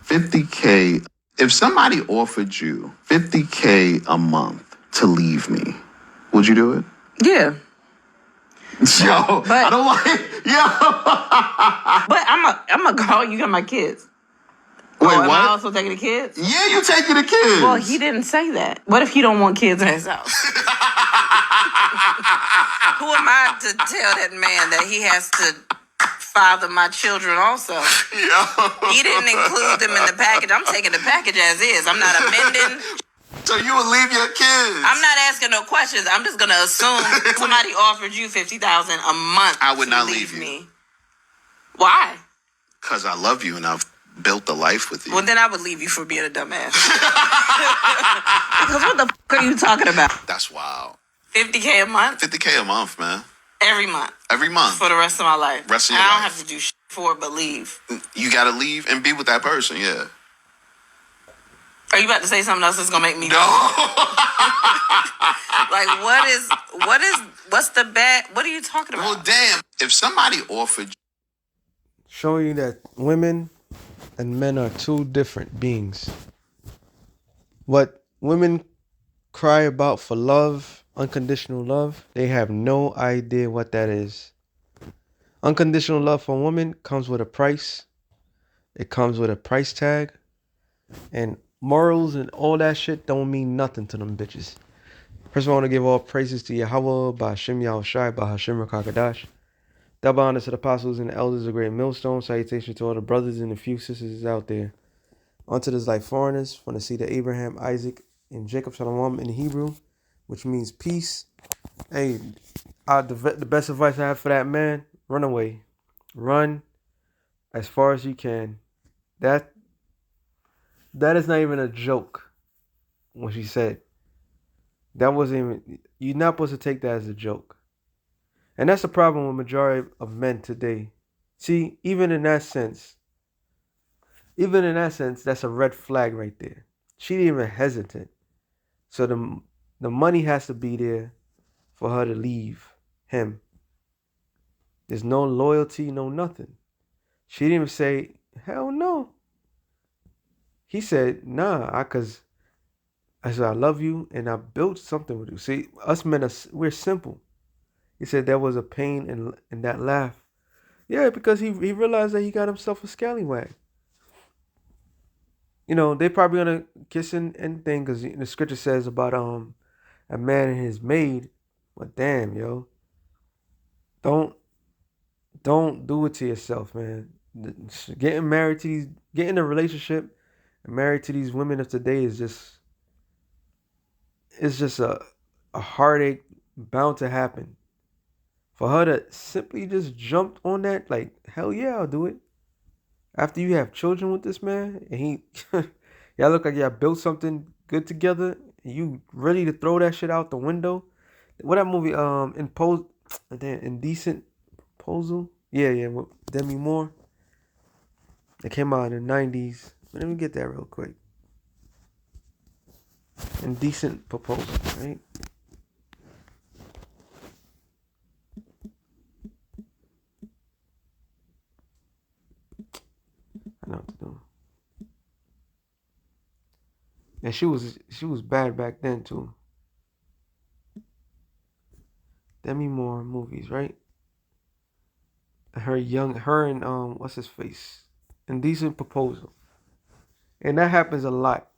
50K. If somebody offered you 50K a month to leave me, would you do it? Yeah. Yo, But I don't like. Yo. But I'm a girl. You got my kids. Wait, am I what? also taking the kids? Yeah, you taking the kids. Well, he didn't say that. What if he don't want kids in his house? Who am I to tell that man that he has to father my children also? Yo. He didn't include them in the package. I'm taking the package as is. I'm not amending. So you would leave your kids? I'm not asking no questions. I'm just gonna assume somebody offered you $50,000 a month. I would not leave you. me. Why? Because I love you and I've built a life with you. Well, then I would leave you for being a dumbass. Because what the fuck are you talking about? That's wild. 50K a month? 50K a month, man. Every month. Every month. For the rest of my life. Rest of your life. I don't life. have to do shit for it but leave. You gotta leave and be with that person, yeah. Are you about to say something else that's gonna make me No. Like what's the bad? What are you talking about? Well, damn. If somebody offered, showing you that women and men are two different beings. What women cry about for love, unconditional love, they have no idea what that is. Unconditional love for a woman comes with a price. It comes with a price tag. And morals and all that shit don't mean nothing to them bitches. First of all, I want to give all praises to Yahweh, Ba'Hashem Yahushai, Ba'Hashem Rakakadash. Double honor to the apostles and the elders of Great Millstone. Salutation to all the brothers and the few sisters out there. Onto this like foreigners from the seed of Abraham, Isaac, and Jacob, Shalom in Hebrew, which means peace. Hey, the best advice I have for that man, run away. Run as far as you can. That is not even a joke. When she said that wasn't even, you're not supposed to take that as a joke. And that's the problem with majority of men today. See, even in that sense, that's a red flag right there. She didn't even hesitate. So the money has to be there for her to leave him. There's no loyalty, no nothing. She didn't even say, hell no. He said, nah, cause I said, I love you and I built something with you. See, us men, we're simple. He said there was a pain in that laugh. Yeah, because he realized that he got himself a scallywag. You know, they probably gonna kiss and thing, because the scripture says about a man and his maid. But damn, yo, don't do it to yourself, man. Getting a relationship and married to these women of today is just, it's just a heartache bound to happen. For her to simply just jump on that, like, hell yeah, I'll do it. After you have children with this man, and y'all look like y'all built something good together, and you ready to throw that shit out the window. What that movie, Indecent Proposal? Yeah, with Demi Moore. It came out in the 90s. Let me get that real quick. Indecent Proposal, right? I know what to do. And she was bad back then too. Demi Moore movies, right? Her and what's his face? Indecent Proposal. And that happens a lot.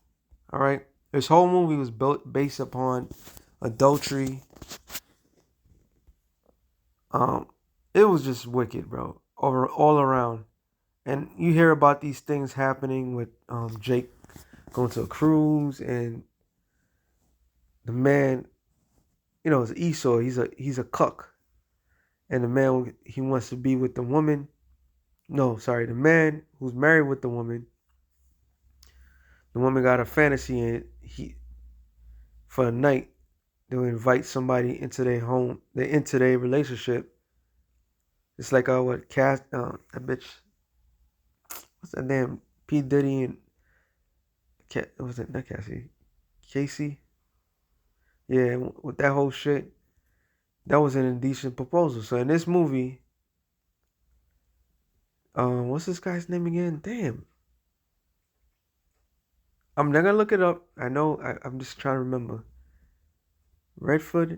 All right. This whole movie was based upon adultery. It was just wicked, bro. All around. And you hear about these things happening with Jake going to a cruise, and the man, is Esau. He's a cuck. And the man, he wants to be with the woman. No, sorry, the man who's married with the woman. The woman got a fantasy, and for a night, they'll invite somebody into their home, into their relationship. It's like that bitch, what's that name? P. Diddy and was it not Cassie? Casey? Yeah, with that whole shit. That was an indecent proposal. So in this movie, what's this guy's name again? Damn. I'm not gonna look it up. I know. I'm just trying to remember. Redfoot.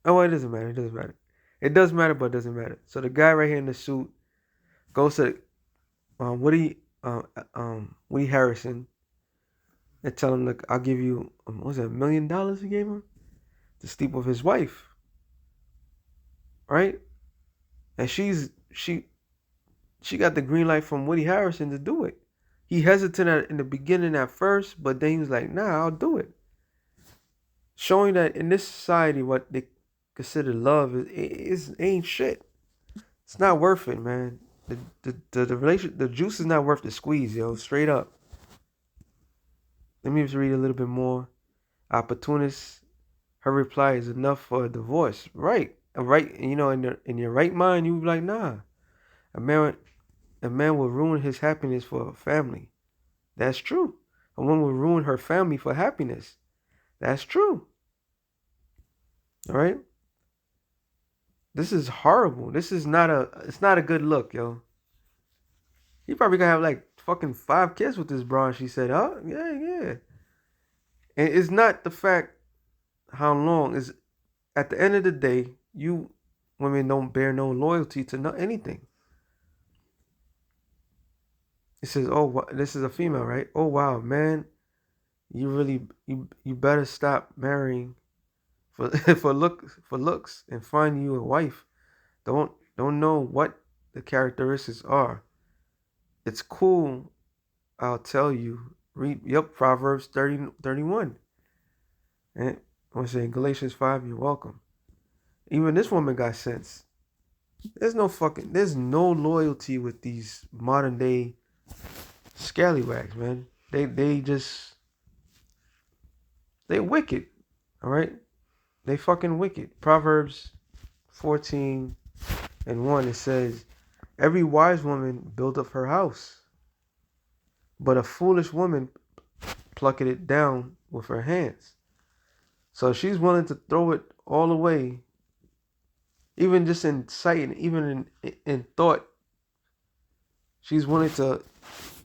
Oh, well, it doesn't matter. It doesn't matter. It does matter, but it doesn't matter. So the guy right here in the suit goes to Woody Harrison and tell him, look, I'll give you what was it, $1 million he gave him to sleep with his wife, right? And she got the green light from Woody Harrison to do it. He hesitated in the beginning at first, but then he was like, nah, I'll do it. Showing that in this society, what they consider love is ain't shit. It's not worth it, man. The relation, the juice is not worth the squeeze, yo. Straight up. Let me just read a little bit more. Opportunist. Her reply is enough for a divorce. Right, right. You know, in your right mind, you be like, nah. A man will ruin his happiness for a family. That's true. A woman will ruin her family for happiness. That's true. All right. This is horrible. It's not a good look, yo. He probably gonna have like fucking 5 kids with this bra. And she said, oh, yeah, yeah. And it's not the fact how long is at the end of the day, you women don't bear no loyalty to anything. It says, oh, this is a female, right? Oh wow, man, you better stop marrying for for looks and find you a wife. Don't know what the characteristics are. It's cool, I'll tell you. Read Proverbs 30:31. And I'm saying Galatians 5, you're welcome. Even this woman got sense. There's no loyalty with these modern day scallywags, man. They wicked. All right? They fucking wicked. Proverbs 14:1, it says, every wise woman built up her house, but a foolish woman plucked it down with her hands. So she's willing to throw it all away, even just in sight and even in thought. She's willing to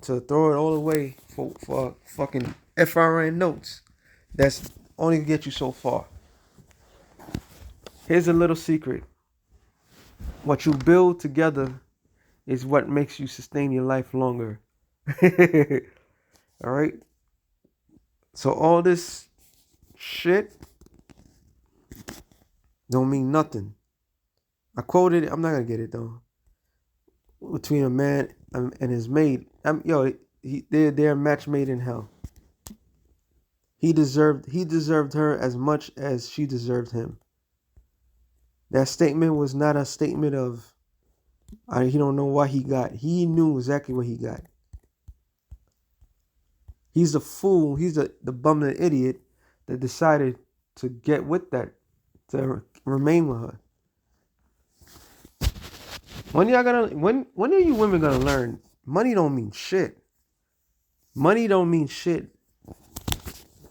throw it all away for fucking FRN notes. That's only get you so far. Here's a little secret. What you build together is what makes you sustain your life longer. All right? So all this shit don't mean nothing. I quoted it. I'm not going to get it, though. Between a man and his maid. They're a match made in hell. He deserved her as much as she deserved him. That statement was not a statement of he don't know what he got. He knew exactly what he got. He's the fool. He's the bum, the idiot that decided to get with that, to remain with her. When are you women gonna learn? Money don't mean shit. Money don't mean shit,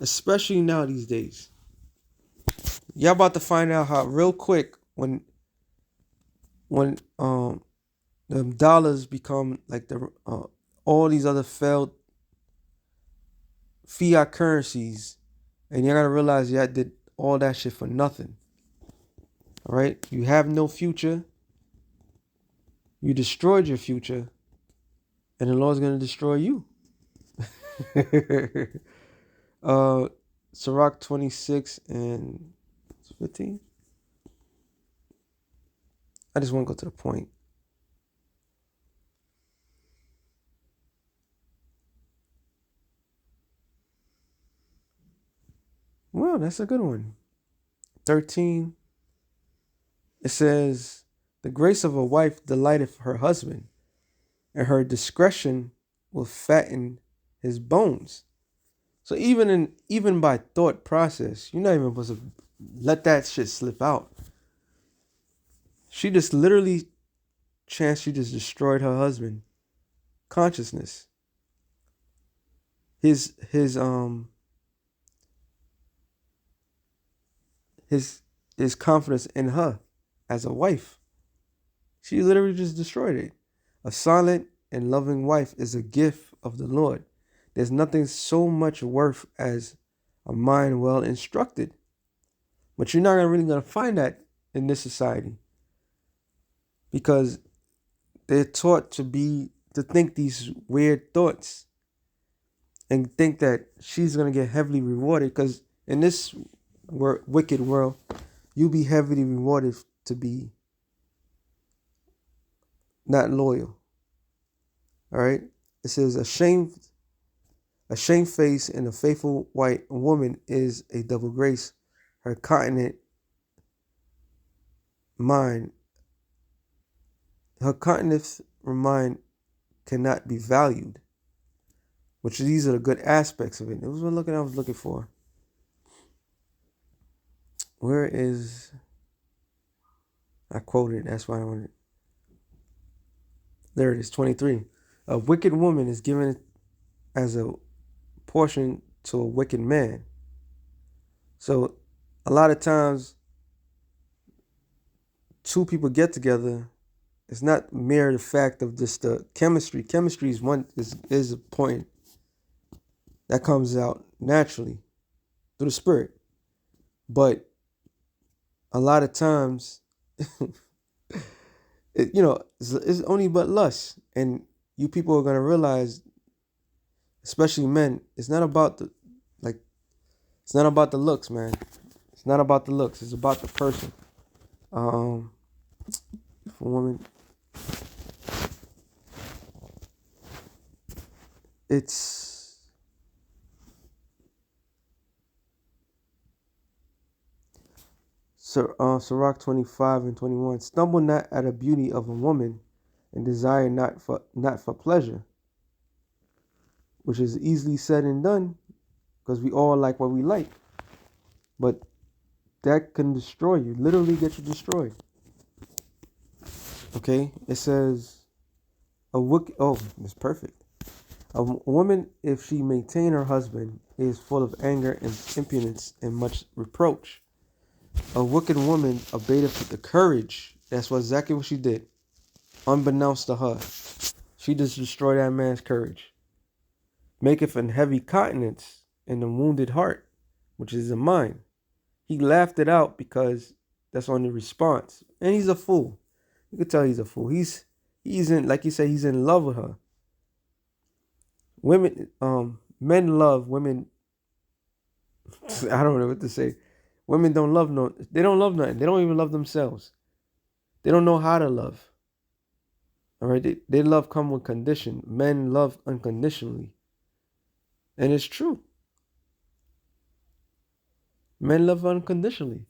especially now these days. Y'all about to find out how real quick when the dollars become like the all these other failed fiat currencies, and you're gonna realize y'all did all that shit for nothing. All right, you have no future. You destroyed your future, and the Lord's gonna destroy you. Sirach 26:15. I just want to go to the point. Well, that's a good one. 13. It says, the grace of a wife delighteth her husband, and her discretion will fatten his bones. So even by thought process, you're not even supposed to let that shit slip out. She just literally she just destroyed her husband consciousness. His confidence in her as a wife. She literally just destroyed it. A silent and loving wife is a gift of the Lord There's nothing so much worth as a mind well instructed. But you're not really gonna find that in this society because they're taught to think these weird thoughts and think that she's gonna get heavily rewarded. Because in this wicked world, you'll be heavily rewarded to be not loyal. All right. It says a shamefaced and a faithful white woman is a double grace. Her continent mind, her continent mind cannot be valued. Which these are the good aspects of it. It was what I was looking for. Where is I quoted? That's why I wanted. There it is. 23. A wicked woman is given as a portion to a wicked man. So, a lot of times, two people get together. It's not mere the fact of just the chemistry. Chemistry is a point that comes out naturally through the spirit. But a lot of times, it's only but lust. And you people are going to realize, especially men, it's not about it's not about the looks, man. It's not about the looks. It's about the person. For women, it's Sirach 25 and 21. Stumble not at the beauty of a woman, and desire not for pleasure, which is easily said and done, because we all like what we like. But that can destroy you, literally get you destroyed. Okay, it says it's perfect. A woman, if she maintain her husband, is full of anger and impudence and much reproach. A wicked woman abateth the courage. That's exactly what she did. Unbeknownst to her, she just destroyed that man's courage. Maketh an heavy countenance and a wounded heart, which is the mind. He laughed it out because that's on the response. And he's a fool. You can tell he's a fool. He's in, like you say, he's in love with her. Men love women. I don't know what to say. Women don't love they don't love nothing. They don't even love themselves. They don't know how to love. All right, they love come with condition. Men love unconditionally. And it's true. Men love unconditionally.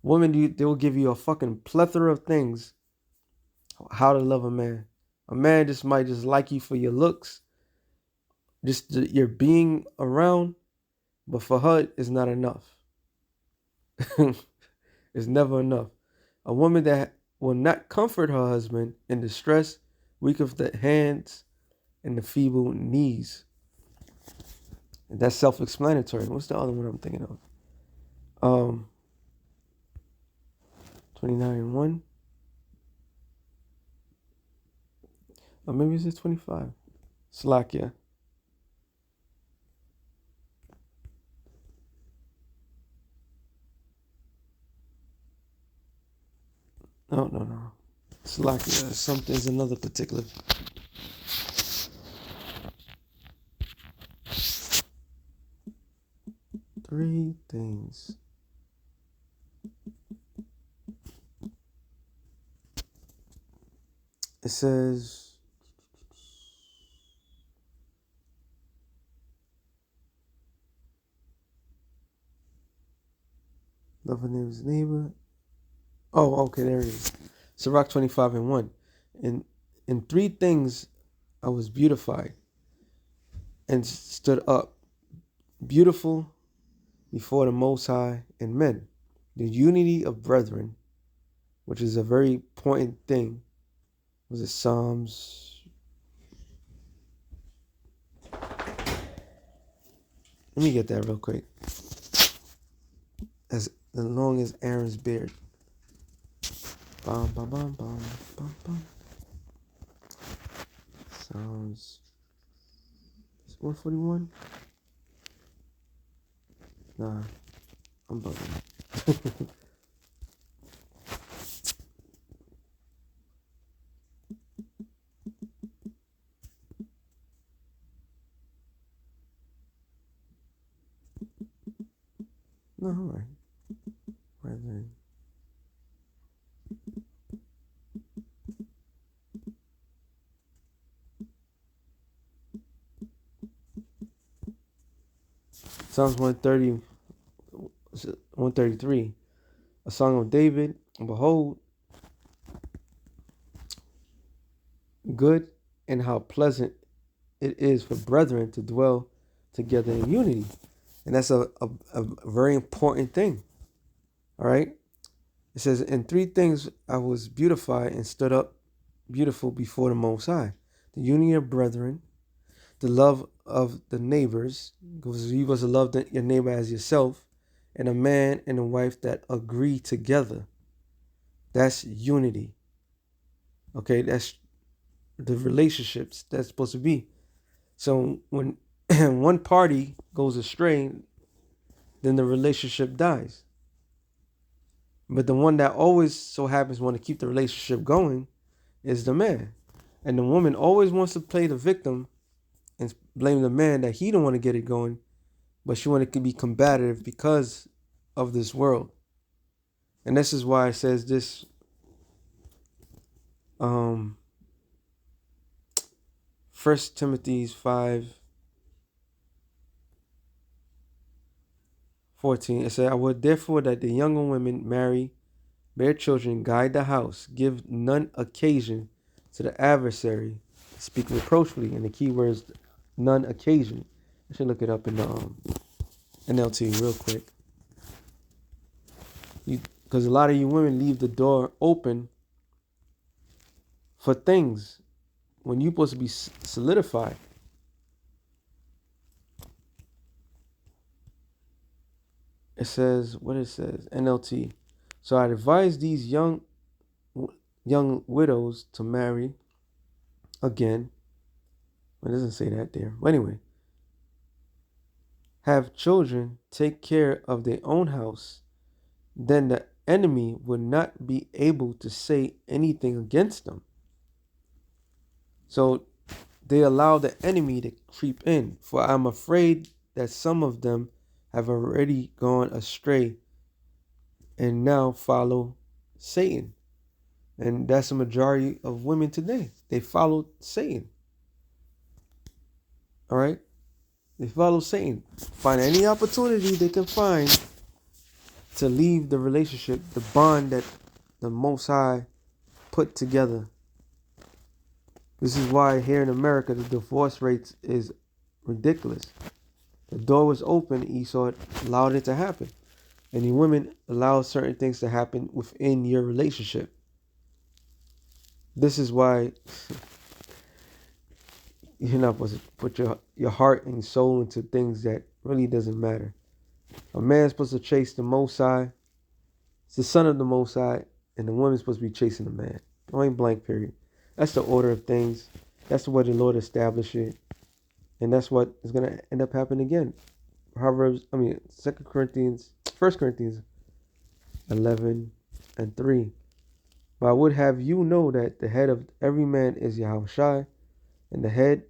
Women, they will give you a fucking plethora of things how to love a man. A man might just like you for your looks, just your being around, but for her, it's not enough. It's never enough. A woman that will not comfort her husband in distress, weak of the hands and the feeble knees. And that's self-explanatory. What's the other one I'm thinking of? 29:1. Or maybe it's 25. Slakia. No. Slakia. Something's another particular. Three things. It says, love his neighbor. Oh, okay, there it is. Sirach 25:1. In three things I was beautified and stood up, beautiful before the Most High and men. The unity of brethren, which is a very important thing. Was it Psalms? Let me get that real quick. As long as Aaron's beard. Bum, bum, bum, bum, bum, bum. Psalms 141? Nah, I'm bugging. No, all right. Brethren. Psalms 130, 133. A song of David. Behold, good and how pleasant it is for brethren to dwell together in unity. And that's a very important thing. All right. It says, in three things I was beautified and stood up beautiful before the Most High: the unity of brethren, the love of the neighbors, because you was to love your neighbor as yourself, and a man and a wife that agree together. That's unity. Okay, that's the relationships that's supposed to be. So when one party goes astray, then the relationship dies. But the one that always so happens want to keep the relationship going is the man. And the woman always wants to play the victim and blame the man that he don't want to get it going, but she want to be combative because of this world. And this is why it says this First Timothy 5:14. It said, I would therefore that the younger women marry, bear children, guide the house, give none occasion to the adversary, speak reproachfully. And the key word is none occasion. I should look it up in the NLT real quick. Because a lot of you women leave the door open for things when you're supposed to be solidified. It says, what it says, NLT. So I advise these young widows to marry again. It doesn't say that there. But anyway, have children, take care of their own house, then the enemy would not be able to say anything against them. So they allow the enemy to creep in, for I'm afraid that some of them have already gone astray and now follow Satan. And that's a majority of women today. They follow Satan. All right? They follow Satan. Find any opportunity they can find to leave the relationship, the bond that the Most High put together. This is why here in America the divorce rate is ridiculous. The door was open, Esau allowed it to happen. And you women allow certain things to happen within your relationship. This is why you're not supposed to put your heart and soul into things that really doesn't matter. A man's supposed to chase the Most High. It's the son of the Most High, and the woman's supposed to be chasing the man. Point blank, period. That's the order of things. That's the way the Lord established it. And that's what is going to end up happening again. 1 Corinthians 11:3. But I would have you know that the head of every man is Yahushua, and the head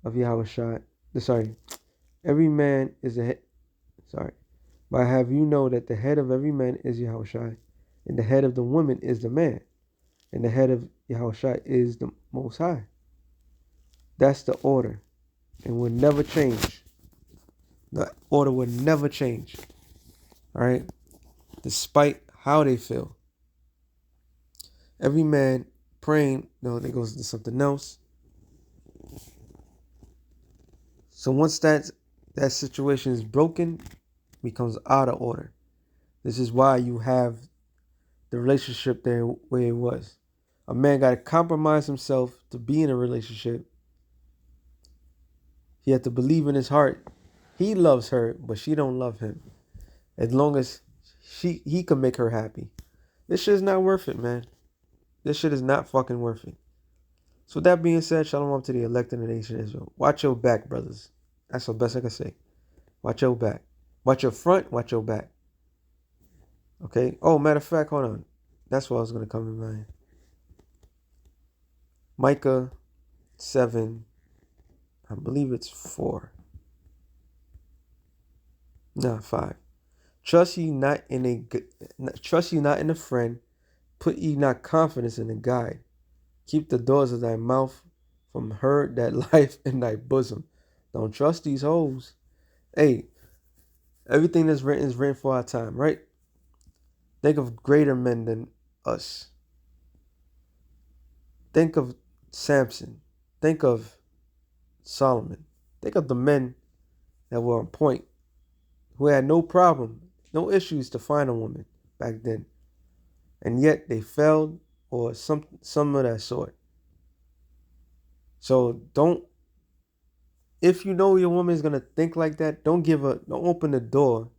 of Yahushua, every man is the head, but I have you know that the head of every man is Yahushua, and the head of the woman is the man, and the head of Yahushua is the Most High. That's the order, and will never change. The order will never change. All right? Despite how they feel. Every man praying, no, that goes to something else. So once that situation is broken, becomes out of order. This is why you have the relationship there where it was. A man got to compromise himself to be in a relationship. He had to believe in his heart. He loves her, but she don't love him. As long as he can make her happy. This shit is not worth it, man. This shit is not fucking worth it. So that being said, shalom to the elect in the nation of Israel. Watch your back, brothers. That's the best I can say. Watch your back. Watch your front, watch your back. Okay? Oh, matter of fact, hold on. That's what I was going to come in mind. Micah 7, I believe it's 4. No, 5. Trust ye not in a friend, put ye not confidence in a guide. Keep the doors of thy mouth from her that life in thy bosom. Don't trust these hoes. Hey, everything that's written is written for our time, right? Think of greater men than us. Think of Samson. Think of Solomon. Think of the men that were on point, who had no problem, no issues to find a woman back then. And yet they failed, or some of that sort. So if you know your woman is gonna think like that, don't open the door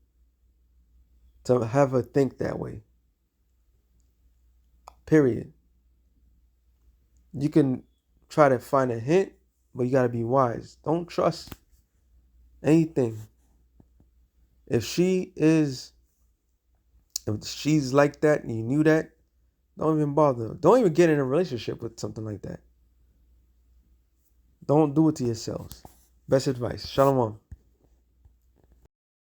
to have her think that way. Period. You can try to find a hint, but you gotta be wise. Don't trust anything. If she's like that and you knew that, don't even bother. Don't even get in a relationship with something like that. Don't do it to yourselves. Best advice. Shalom.